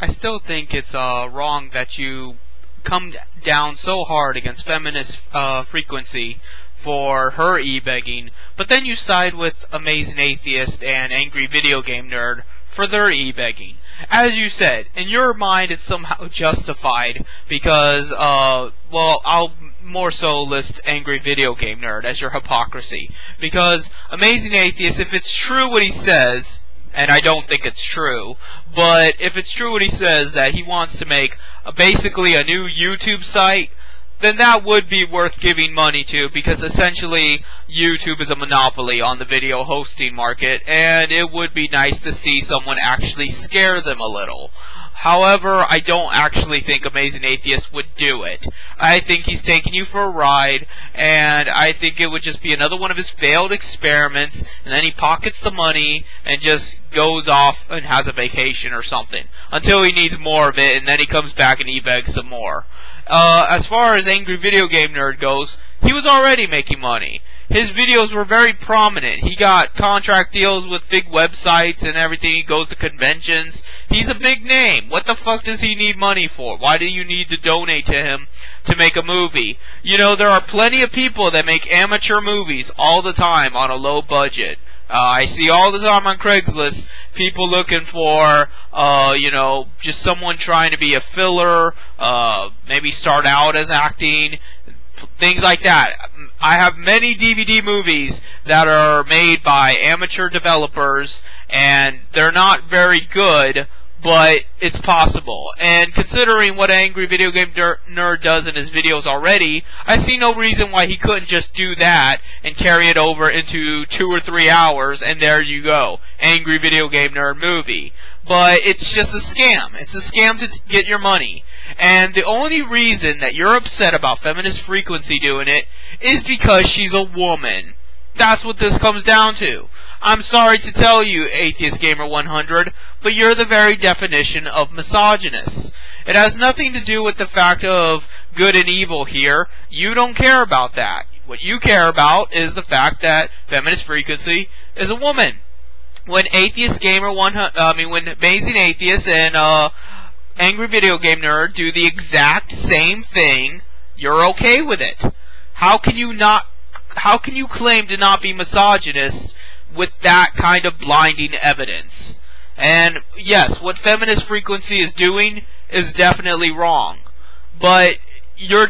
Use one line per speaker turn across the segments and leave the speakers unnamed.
I still think it's wrong that you come down so hard against feminist frequency for her e-begging, but then you side with Amazing Atheist and Angry Video Game Nerd for their e-begging. As you said, in your mind it's somehow justified because, well, I'll more so list Angry Video Game Nerd as your hypocrisy. Because Amazing Atheist, if it's true what he says, and I don't think it's true, but if it's true what he says, that he wants to make basically a new YouTube site, then that would be worth giving money to, because essentially YouTube is a monopoly on the video hosting market, and it would be nice to see someone actually scare them a little. However, I don't actually think Amazing Atheist would do it. I think he's taking you for a ride, and I think it would just be another one of his failed experiments, and then he pockets the money and just goes off and has a vacation or something, until he needs more of it, and then he comes back and e-begs some more. As far as Angry Video Game Nerd goes, he was already making money. His videos were very prominent. He got contract deals with big websites and everything. He goes to conventions. He's a big name. What the fuck does he need money for? Why do you need to donate to him to make a movie? You know, there are plenty of people that make amateur movies all the time on a low budget. I see all the time on Craigslist people looking for, you know, just someone trying to be a filler, maybe start out as acting, things like that. I have many DVD movies that are made by amateur developers, and they're not very good, but it's possible. And considering what Angry Video Game Nerd does in his videos already, I see no reason why he couldn't just do that and carry it over into 2 or 3 hours, and there you go. Angry Video Game Nerd movie. But it's just a scam. It's a scam to get your money. And the only reason that you're upset about Feminist Frequency doing it is because she's a woman. That's what this comes down to. I'm sorry to tell you, atheistgamer100, but you're the very definition of misogynist. It has nothing to do with the fact of good and evil here. You don't care about that. What you care about is the fact that Feminist Frequency is a woman. When when Amazing Atheist and Angry Video Game Nerd do the exact same thing, you're okay with it. How can you claim to not be misogynist with that kind of blinding evidence? And yes, what Feminist Frequency is doing is definitely wrong. But you're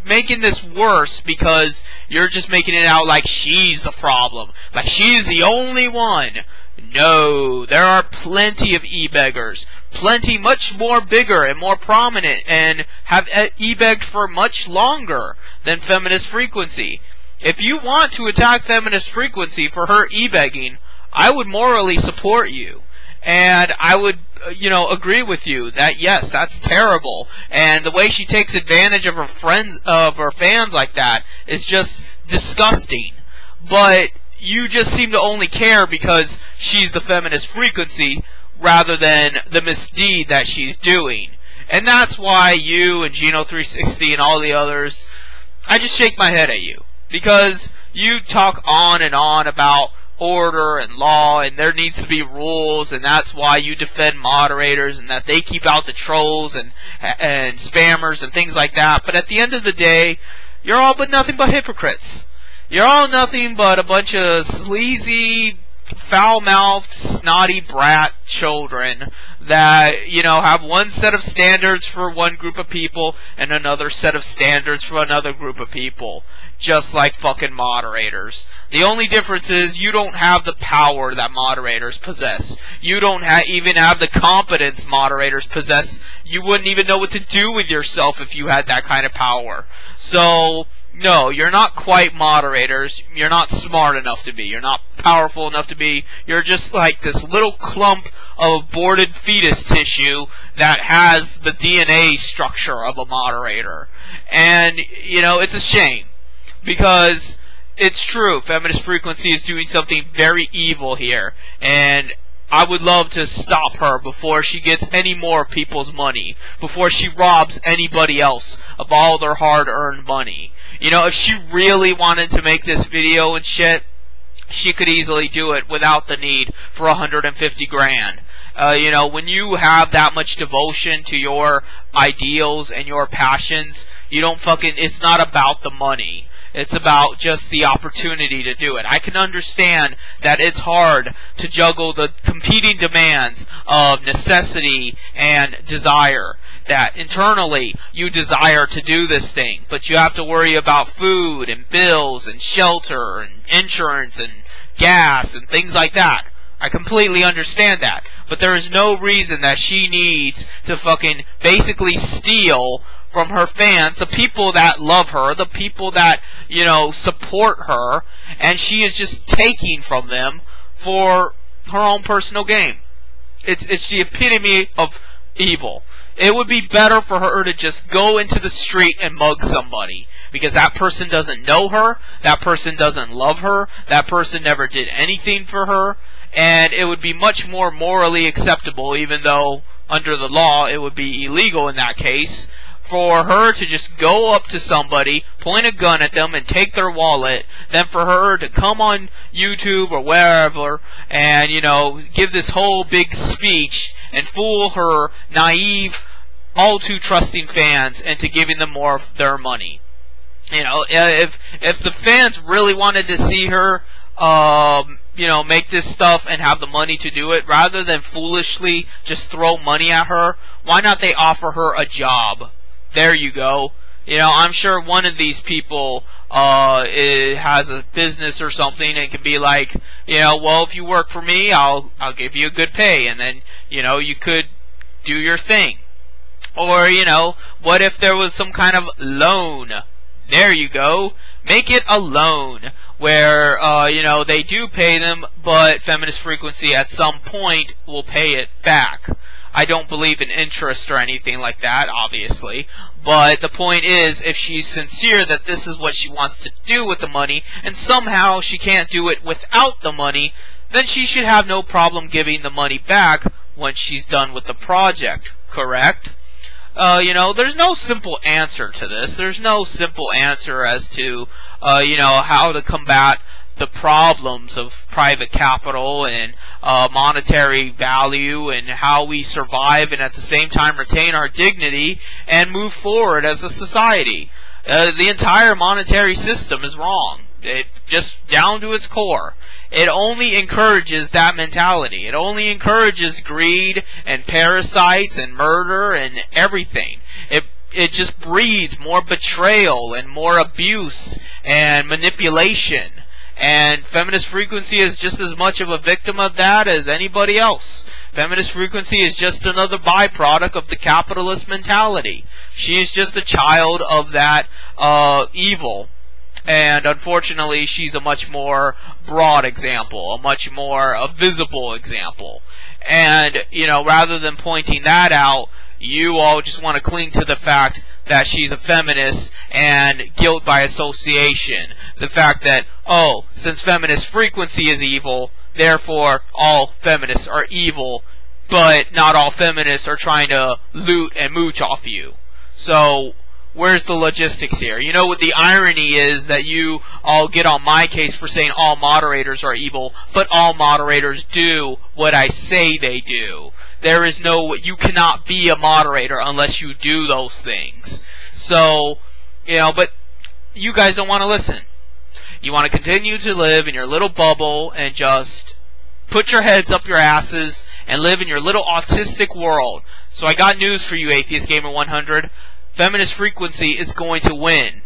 making this worse because you're just making it out like she's the problem. Like she's the only one. No, there are plenty of e-beggars. Plenty much more bigger and more prominent and have e-begged for much longer than Feminist Frequency. If you want to attack Feminist Frequency for her e-begging, I would morally support you. And I would, you know, agree with you that yes, that's terrible. And the way she takes advantage of her friends, of her fans like that is just disgusting. But you just seem to only care because she's the Feminist Frequency rather than the misdeed that she's doing. And that's why you and Geno360 and all the others, I just shake my head at you. Because you talk on and on about order and law and there needs to be rules, and that's why you defend moderators and that they keep out the trolls and spammers and things like that. But at the end of the day, you're all but nothing but hypocrites. You're all nothing but a bunch of sleazy, foul-mouthed, snotty brat children that, you know, have one set of standards for one group of people and another set of standards for another group of people. Just like fucking moderators. The only difference is you don't have the power that moderators possess. You don't even have the competence moderators possess. You wouldn't even know what to do with yourself if you had that kind of power. So, no, you're not quite moderators. You're not smart enough to be. You're not powerful enough to be. You're just like this little clump of aborted fetus tissue that has the DNA structure of a moderator. And, you know, it's a shame. Because it's true, Feminist Frequency is doing something very evil here, and I would love to stop her before she gets any more of people's money, before she robs anybody else of all their hard-earned money. You know, if she really wanted to make this video and shit, she could easily do it without the need for 150 grand. You know, when you have that much devotion to your ideals and your passions, you don't it's not about the money. It's about just the opportunity to do it. I can understand that it's hard to juggle the competing demands of necessity and desire. That internally you desire to do this thing, but you have to worry about food and bills and shelter and insurance and gas and things like that. I completely understand that. But there is no reason that she needs to basically steal from her fans, the people that love her, the people that, you know, support her, and she is just taking from them for her own personal gain. It's the epitome of evil. It would be better for her to just go into the street and mug somebody, because that person doesn't know her, that person doesn't love her, that person never did anything for her, and it would be much more morally acceptable, even though under the law it would be illegal in that case, for her to just go up to somebody, point a gun at them, and take their wallet, than for her to come on YouTube or wherever and, you know, give this whole big speech and fool her naive, all too trusting fans into giving them more of their money. You know, if the fans really wanted to see her, you know, make this stuff and have the money to do it, rather than foolishly just throw money at her, why not they offer her a job? There you go. You know, I'm sure one of these people has a business or something and can be like, you know, well, if you work for me, I'll give you a good pay, and then, you know, you could do your thing. Or, you know, what if there was some kind of loan? There you go. Make it a loan where, you know, they do pay them, but Feminist Frequency at some point will pay it back. I don't believe in interest or anything like that, obviously. But the point is, if she's sincere that this is what she wants to do with the money, and somehow she can't do it without the money, then she should have no problem giving the money back once she's done with the project, correct? You know, there's no simple answer to this. There's no simple answer as to, you know, how to combat the problems of private capital and monetary value, and how we survive and at the same time retain our dignity and move forward as a society. The entire monetary system is wrong. It just down to its core. It only encourages that mentality. It only encourages greed and parasites and murder and everything. It just breeds more betrayal and more abuse and manipulation. And Feminist Frequency is just as much of a victim of that as anybody else. Feminist Frequency is just another byproduct of the capitalist mentality. She is just a child of that evil. And unfortunately, she's a much more broad example, a much more visible example. And, you know, rather than pointing that out, you all just want to cling to the fact that she's a feminist and guilt by association. The fact that, oh, since Feminist Frequency is evil, therefore all feminists are evil, but not all feminists are trying to loot and mooch off you. So, where's the logistics here? You know what the irony is, that you all get on my case for saying all moderators are evil, but all moderators do what I say they do. There is you cannot be a moderator unless you do those things. So, you know, but you guys don't want to listen. You want to continue to live in your little bubble and just put your heads up your asses and live in your little autistic world. So I got news for you, atheistgamer100. Feminist Frequency is going to win.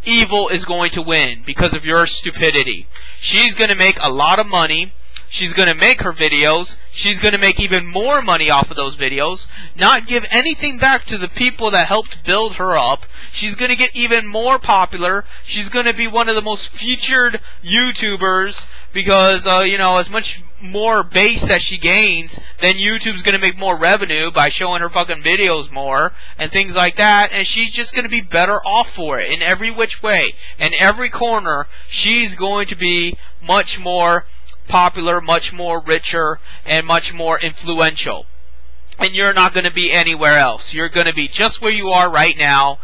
Evil is going to win because of your stupidity. She's going to make a lot of money. She's going to make her videos. She's going to make even more money off of those videos. Not give anything back to the people that helped build her up. She's going to get even more popular. She's going to be one of the most featured YouTubers because, you know, as much more base that she gains, then YouTube's going to make more revenue by showing her fucking videos more and things like that. And she's just going to be better off for it in every which way. In every corner, she's going to be much more popular, much more richer, and much more influential. And you're not going to be anywhere else. You're going to be just where you are right now,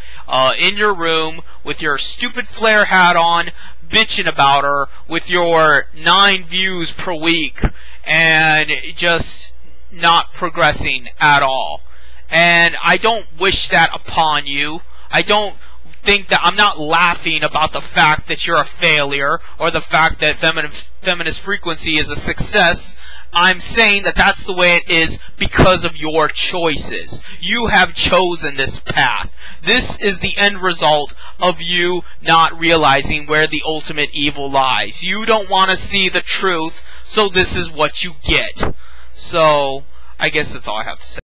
in your room, with your stupid flare hat on, bitching about her, with your 9 views per week, and just not progressing at all. And I don't wish that upon you. I don't think that I'm not laughing about the fact that you're a failure or the fact that feminist frequency is a success. I'm saying that that's the way it is because of your choices. You have chosen this path. This is the end result of you not realizing where the ultimate evil lies. You don't want to see the truth, so this is what you get. So, I guess that's all I have to say.